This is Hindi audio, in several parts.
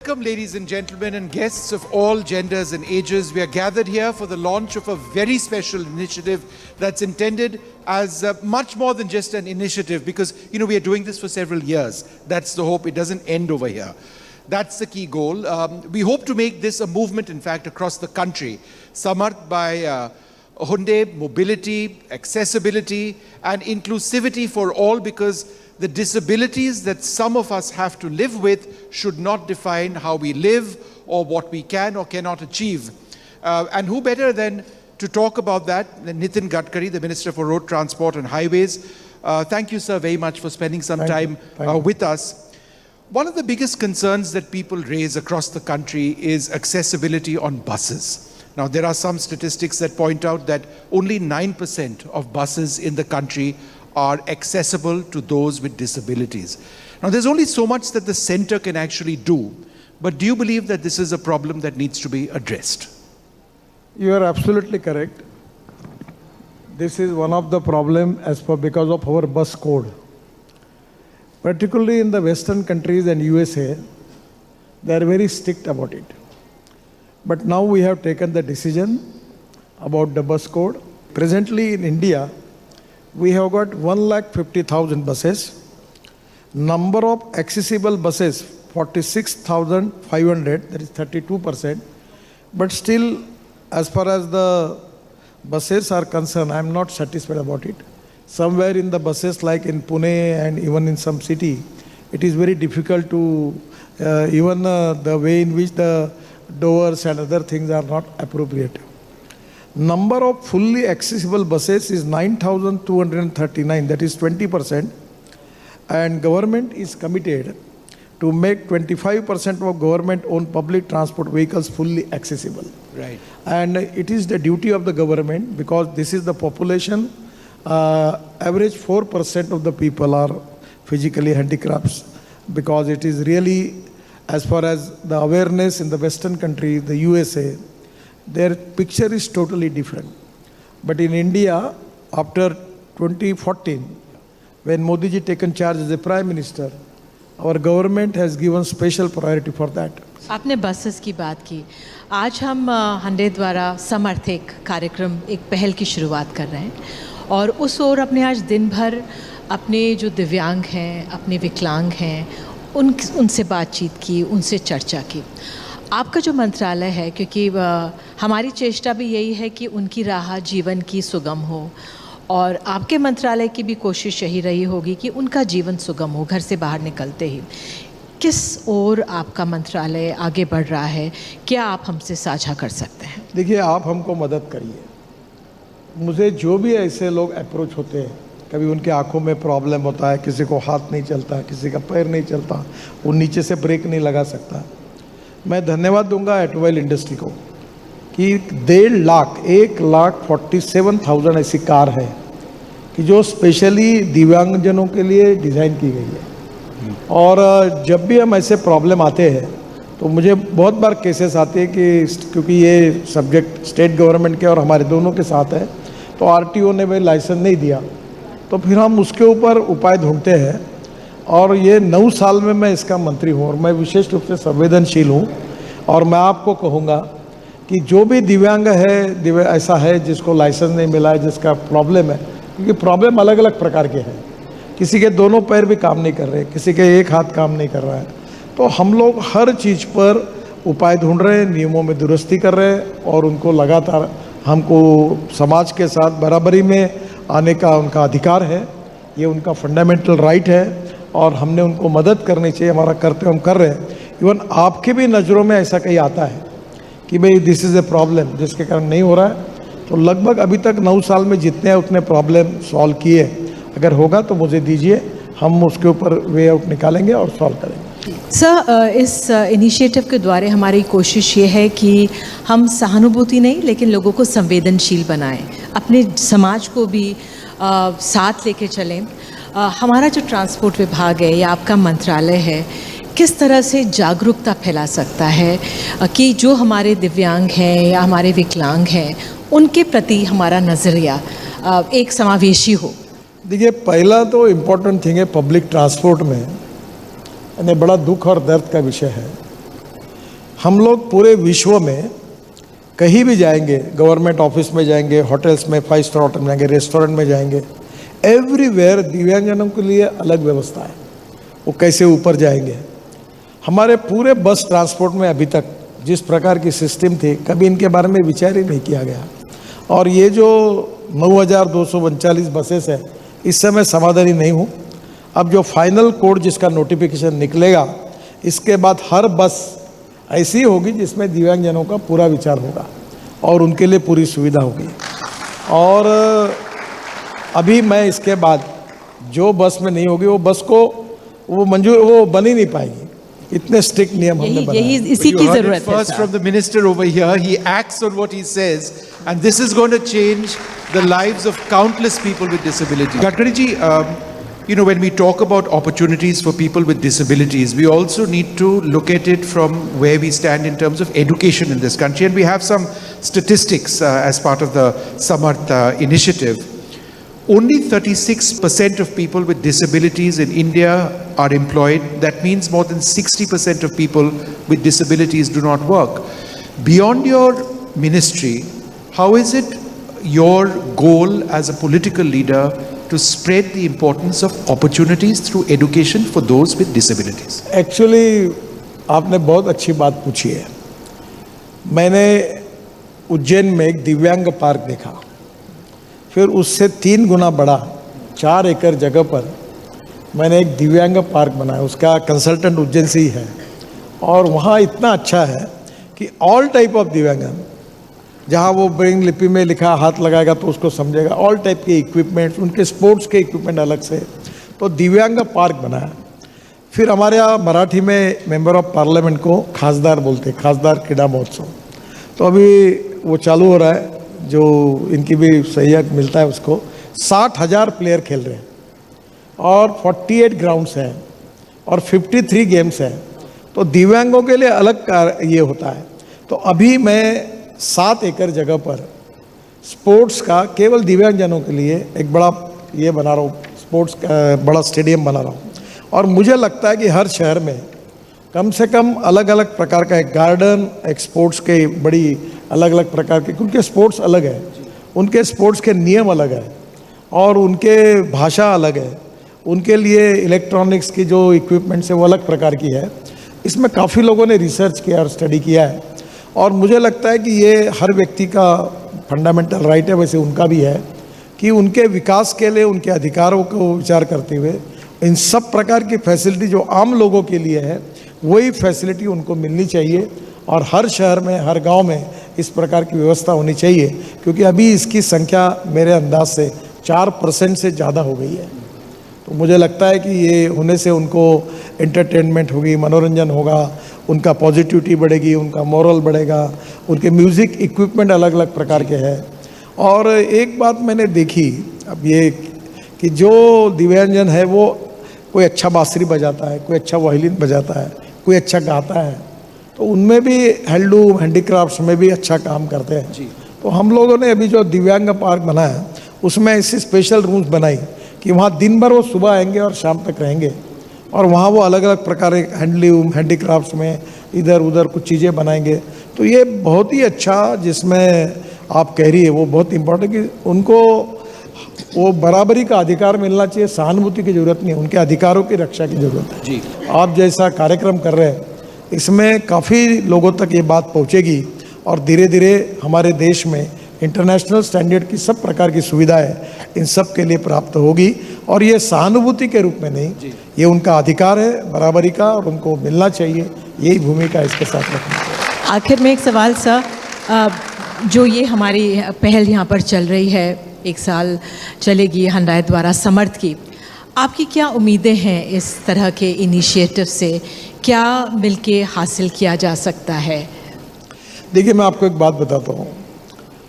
Welcome, ladies and gentlemen, and guests of all genders and ages. We are gathered here for the launch of a very special initiative that's intended as much more than just an initiative, because, we are doing this for several years. That's the hope. It doesn't end over here. That's the key goal. We hope to make this a movement, in fact, across the country. Samarth by Hyundai, mobility, accessibility, and inclusivity for all, because the disabilities that some of us have to live with should not define how we live or what we can or cannot achieve. And who better than to talk about that than Nitin Gadkari, the Minister for Road Transport and Highways. Thank you, sir, very much for spending some time with us. One of the biggest concerns that people raise across the country is accessibility on buses. Now, there are some statistics that point out that only 9% of buses in the country are accessible to those with disabilities. Now, there's only so much that the center can actually do, but do you believe that this is a problem that needs to be addressed? You are absolutely correct. This is one of the problems because of our bus code. Particularly in the Western countries and USA, they are very strict about it. But now we have taken the decision about the bus code. Presently in India, we have got 150,000 buses. Number of accessible buses, 46,500, that is 32%. But still, as far as the buses are concerned, I am not satisfied about it. Somewhere in the buses, like in Pune and even in some city, it is very difficult to, the way in which the doors and other things are not appropriate. Number of fully accessible buses is 9,239, that is 20%. And government is committed to make 25% of government-owned public transport vehicles fully accessible. Right. And it is the duty of the government, because this is the population. Average 4% of the people are physically handicapped, because it is really, as far as the awareness in the Western countries, the USA, their picture is totally different. But in India, after 2014, when Modi ji taken charge as the Prime Minister, our government has given special priority for that. आपने बसेस की बात की. आज हम हंडे द्वारा समर्थ एक कार्यक्रम, एक पहल की शुरुआत कर रहे हैं, और उस ओर अपने आज दिन भर अपने जो दिव्यांग हैं, अपने विकलांग हैं, उनसे बातचीत की, उनसे चर्चा की. आपका जो मंत्रालय है, क्योंकि हमारी चेष्टा भी यही है कि उनकी राह जीवन की सुगम हो, और आपके मंत्रालय की भी कोशिश यही रही होगी कि उनका जीवन सुगम हो घर से बाहर निकलते ही. किस ओर आपका मंत्रालय आगे बढ़ रहा है, क्या आप हमसे साझा कर सकते हैं? देखिए, आप हमको मदद करिए. मुझे जो भी ऐसे लोग अप्रोच होते हैं, कभी उनके आंखों में प्रॉब्लम होता है, किसी को हाथ नहीं चलता, किसी का पैर नहीं चलता, वो नीचे से ब्रेक नहीं लगा सकता, मैं धन्यवाद दूंगा ऑटोमोबाइल इंडस्ट्री को कि 1,47,000 ऐसी कार है कि जो स्पेशली दिव्यांगजनों के लिए डिज़ाइन की गई है. और जब भी हम ऐसे प्रॉब्लम आते हैं तो मुझे बहुत बार केसेस आते हैं कि क्योंकि ये सब्जेक्ट स्टेट गवर्नमेंट के और हमारे दोनों के साथ है, तो आरटीओ ने भाई लाइसेंस नहीं दिया, तो फिर हम उसके ऊपर उपाय ढूंढते हैं. और ये 9 साल में मैं इसका मंत्री हूँ, और मैं विशेष रूप से संवेदनशील हूँ. और मैं आपको कहूँगा कि जो भी दिव्यांग है, ऐसा है जिसको लाइसेंस नहीं मिला है, जिसका प्रॉब्लम है, क्योंकि प्रॉब्लम अलग अलग प्रकार के हैं. किसी के दोनों पैर भी काम नहीं कर रहे, किसी के एक हाथ काम नहीं कर रहा है. तो हम लोग हर चीज़ पर उपाय ढूंढ रहे हैं, नियमों में दुरुस्ती कर रहे हैं, और उनको लगातार हमको समाज के साथ बराबरी में आने का उनका अधिकार है. ये उनका फंडामेंटल राइट है, और हमने उनको मदद करनी चाहिए. हमारा कर्तव्य हम कर रहे हैं. इवन आपके भी नज़रों में ऐसा कहीं आता है कि भाई दिस इज़ ए प्रॉब्लम जिसके कारण नहीं हो रहा है, तो लगभग अभी तक 9 साल में जितने उतने प्रॉब्लम सॉल्व किए. अगर होगा तो मुझे दीजिए, हम उसके ऊपर वे आउट निकालेंगे और सॉल्व करेंगे. सर, इस इनिशिएटिव के द्वारा हमारी कोशिश ये है कि हम सहानुभूति नहीं, लेकिन लोगों को संवेदनशील बनाएं, अपने समाज को भी साथ लेके चलें. हमारा जो ट्रांसपोर्ट विभाग है या आपका मंत्रालय है, किस तरह से जागरूकता फैला सकता है कि जो हमारे दिव्यांग हैं या हमारे विकलांग हैं, उनके प्रति हमारा नज़रिया एक समावेशी हो? देखिए, पहला तो इम्पोर्टेंट थिंग है पब्लिक ट्रांसपोर्ट में, यानी बड़ा दुख और दर्द का विषय है हम लोग पूरे विश्व में कहीं भी जाएंगे, गवर्नमेंट ऑफिस में जाएंगे, होटल्स में, 5 स्टार होटल में जाएंगे, रेस्टोरेंट में जाएंगे, एवरीवेयर दिव्यांगजनों के लिए अलग व्यवस्था है। वो कैसे ऊपर जाएंगे। हमारे पूरे बस ट्रांसपोर्ट में अभी तक जिस प्रकार की सिस्टम थी, कभी इनके बारे में विचार ही नहीं किया गया। और ये जो 9,239 बसेस है, इससे मैं समाधानी नहीं हूँ। अब जो फाइनल कोड जिसका नोटिफिकेशन निकलेगा, इसके बाद हर बस ऐसी होगी जिसमें दिव्यांगजनों का पूरा विचार होगा और उनके लिए पूरी सुविधा होगी। और अभी मैं इसके बाद जो बस में नहीं होगी, वो बस को वो मंजूर वो बन ही नहीं पाएगी। इतने स्ट्रिक्ट नियम हमने बनाए। यही इसी You की heard it जरूरत है first from the minister over here. He acts on what he says, and this is going to change the lives of countless people with disabilities. Gadkari ji, when we talk about opportunities for people with disabilities, we also need to look at it from where we stand in terms of education in this country. And we have some statistics as part of the Samarth initiative. Only 36% of people with disabilities in India are employed. That means more than 60% of people with disabilities do not work. Beyond your ministry, how is it your goal as a political leader to spread the importance of opportunities through education for those with disabilities? Actually आपने बहुत अच्छी बात पूछी है। मैंने उज्जैन में एक दिव्यांग पार्क देखा, फिर उससे 3 गुना बड़ा 4 एकड़ जगह पर मैंने एक दिव्यांग पार्क बनाया। उसका कंसल्टेंट उज्जैन से ही है और वहाँ इतना अच्छा है कि ऑल टाइप ऑफ दिव्यांगन, जहाँ वो ब्रेन लिपि में लिखा हाथ लगाएगा तो उसको समझेगा, ऑल टाइप के इक्विपमेंट्स, उनके स्पोर्ट्स के इक्विपमेंट अलग से, तो दिव्यांग पार्क बनाया। फिर हमारे यहाँ मराठी में मेंबर ऑफ पार्लियामेंट को खासदार बोलते, खासदार क्रीड़ा महोत्सव, तो अभी वो चालू हो रहा है, जो इनकी भी सहयोग मिलता है उसको। 60,000 प्लेयर खेल रहे हैं और 48 ग्राउंड्स हैं और 53 गेम्स हैं, तो दिव्यांगों के लिए अलग ये होता है। तो अभी मैं 7 एकड़ जगह पर स्पोर्ट्स का केवल दिव्यांगजनों के लिए एक बड़ा ये बना रहा हूँ, स्पोर्ट्स का बड़ा स्टेडियम बना रहा हूँ। और मुझे लगता है कि हर शहर में कम से कम अलग अलग प्रकार का एक गार्डन, एक स्पोर्ट्स के बड़ी अलग अलग प्रकार के, क्योंकि स्पोर्ट्स अलग है, उनके स्पोर्ट्स के नियम अलग है और उनके भाषा अलग है, उनके लिए इलेक्ट्रॉनिक्स की जो इक्विपमेंट्स है वो अलग प्रकार की है। इसमें काफ़ी लोगों ने रिसर्च किया और स्टडी किया है और मुझे लगता है कि ये हर व्यक्ति का फंडामेंटल राइट है, वैसे उनका भी है कि उनके विकास के लिए उनके अधिकारों को विचार करते हुए इन सब प्रकार की फैसिलिटी जो आम लोगों के लिए है वही फैसिलिटी उनको मिलनी चाहिए और हर शहर में, हर गांव में इस प्रकार की व्यवस्था होनी चाहिए, क्योंकि अभी इसकी संख्या मेरे अंदाज से 4% से ज़्यादा हो गई है। तो मुझे लगता है कि ये होने से उनको एंटरटेनमेंट होगी, मनोरंजन होगा, उनका पॉजिटिविटी बढ़ेगी, उनका मोरल बढ़ेगा, उनके म्यूज़िक इक्विपमेंट अलग अलग प्रकार के हैं। और एक बात मैंने देखी अब ये कि जो दिव्यांगजन है वो कोई अच्छा बांसुरी बजाता है, कोई अच्छा वायलिन बजाता है, कोई अच्छा गाता है, तो उनमें भी हैंडलूम, हैंडीक्राफ्ट्स में भी अच्छा काम करते हैं जी। तो हम लोगों ने अभी जो दिव्यांग पार्क बनाया उसमें ऐसी स्पेशल रूम्स बनाई कि वहाँ दिन भर वो सुबह आएंगे और शाम तक रहेंगे और वहाँ वो अलग अलग प्रकार के हैंडलूम, हैंडीक्राफ्ट्स में इधर उधर कुछ चीज़ें बनाएंगे। तो ये बहुत ही अच्छा, जिसमें आप कह रही है वो बहुत इम्पोर्टेंट कि उनको वो बराबरी का अधिकार मिलना चाहिए, सहानुभूति की ज़रूरत नहीं है, उनके अधिकारों की रक्षा की ज़रूरत है जी। आप जैसा कार्यक्रम कर रहे हैं इसमें काफ़ी लोगों तक ये बात पहुँचेगी और धीरे धीरे हमारे देश में इंटरनेशनल स्टैंडर्ड की सब प्रकार की सुविधाएं इन सब के लिए प्राप्त होगी और ये सहानुभूति के रूप में नहीं, ये उनका अधिकार है बराबरी का और उनको मिलना चाहिए, यही भूमिका इसके साथ रखनी। आखिर में एक सवाल सर, जो ये हमारी पहल यहाँ पर चल रही है, 1 साल चलेगी हंडाई द्वारा समर्थ की, आपकी क्या उम्मीदें हैं इस तरह के इनिशिएटिव से? क्या मिलके हासिल किया जा सकता है? देखिए, मैं आपको एक बात बताता हूँ।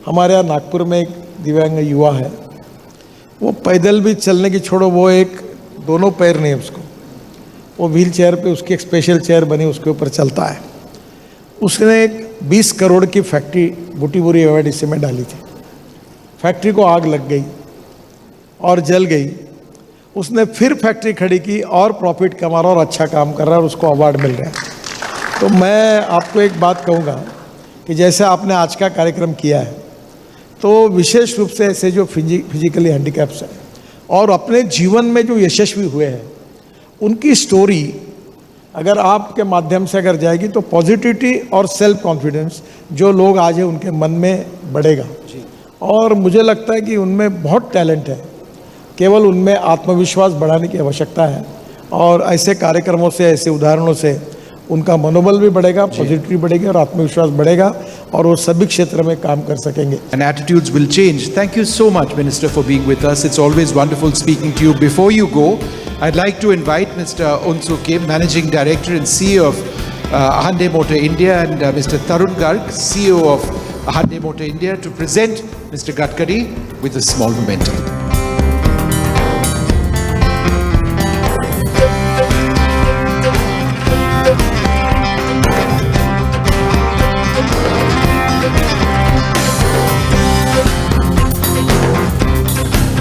हमारे यहाँ नागपुर में एक दिव्यांग युवा है, वो पैदल भी चलने की छोड़ो, वो एक दोनों पैर नहीं उसको, वो व्हील चेयर पे, उसकी एक स्पेशल चेयर बनी उसके ऊपर चलता है। उसने एक 20 करोड़ की फैक्ट्री बूटीबुरी एवैडिसी में डाली थी, फैक्ट्री को आग लग गई और जल गई। उसने फिर फैक्ट्री खड़ी की और प्रॉफिट कमा रहा और अच्छा काम कर रहा है और उसको अवार्ड मिल रहा है। तो मैं आपको एक बात कहूँगा कि जैसे आपने आज का कार्यक्रम किया है, तो विशेष रूप से ऐसे जो फिजिकली हैंडीकैप्स हैं और अपने जीवन में जो यशस्वी हुए हैं, उनकी स्टोरी अगर आपके माध्यम से अगर जाएगी तो पॉजिटिविटी और सेल्फ कॉन्फिडेंस जो लोग आज हैं उनके मन में बढ़ेगा। और मुझे लगता है कि उनमें बहुत टैलेंट है, केवल उनमें आत्मविश्वास बढ़ाने की आवश्यकता है। और ऐसे कार्यक्रमों से, ऐसे उदाहरणों से उनका मनोबल भी बढ़ेगा, पॉजिटिविटी बढ़ेगी और आत्मविश्वास बढ़ेगा और वो सभी क्षेत्र में काम कर सकेंगे। And attitudes will change. Thank you so much, Minister, for being with us. It's always wonderful speaking to you. Before you go, I'd like to invite Mr. Unsoo Kim, Managing Director and CEO of Hyundai Motor India, and Mr. Tarun Garg, CEO of Hyundai Motor India, to present Mr. Gadkari with a small memento.